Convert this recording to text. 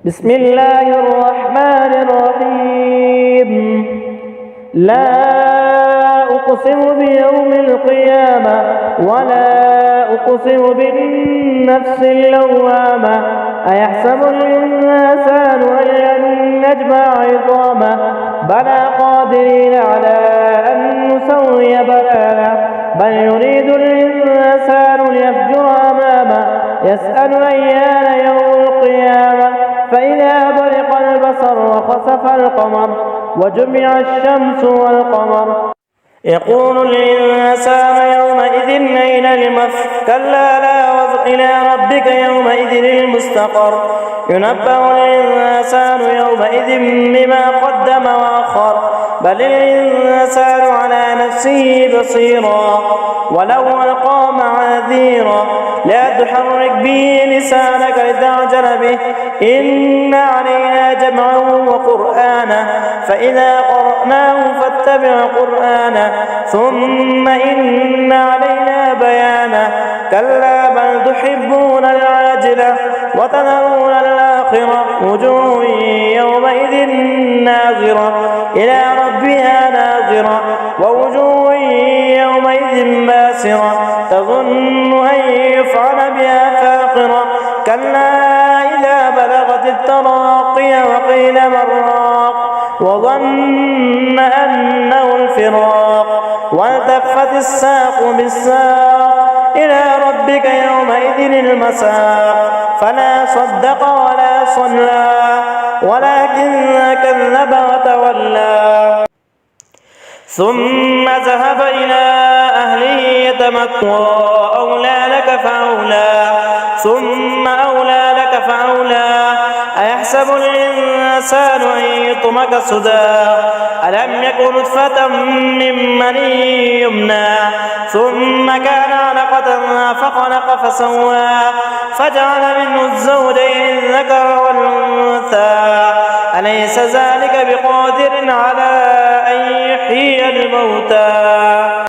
بسم الله الرحمن الرحيم. لا أقسم بيوم القيامة ولا أقسم بالنفس اللوامة. أيحسب الإنسان أن لن نجمع عظامه بلى قادرين على أن نسوي بنانه بل يريد الإنسان ليفجر أمامه يسأل أيان يوم القيامة فإذا برق البصر وخسف القمر وجمع الشمس والقمر يقول الإنسان يومئذ أين المفر كلا لا وزر إلى ربك يومئذ المستقر ينبأ الإنسان يومئذ بما قدم وأخر بل الإنسان على نفسه بصيرا ولو ألقى معاذيرا لا تحرك به لسانك لتعجل به إن علينا جمعه وقرآنه فإذا قرأناه فاتبع قرآنه ثم إن علينا بيانه كلا بل تحبون العاجلة وتذرون الآخرة وجوه يومئذ ناظرة إلى ربها ناظرة ووجوه يومئذ باسرة تظن أن يفعل بها فاقرة كلا إذا بلغت التراقي وقيل من راق وظن أنه الفراق والتفت الساق بالساق إلى ربك يومئذ المساق فلا صدق ولا صلى ولكن كذب وتولى ثم ذهب إلى أهله يتمطى أولى لك فأولى ثم أولى لك فأولى أيحسب الإنسان أن يطمك سدى ألم يكن نطفة من مني يمنى ثم كان علقة فخلق فسوى فجعل منه الزوجين الذكر والأنثى أليس ذلك بقادر على أن يحيي الموتى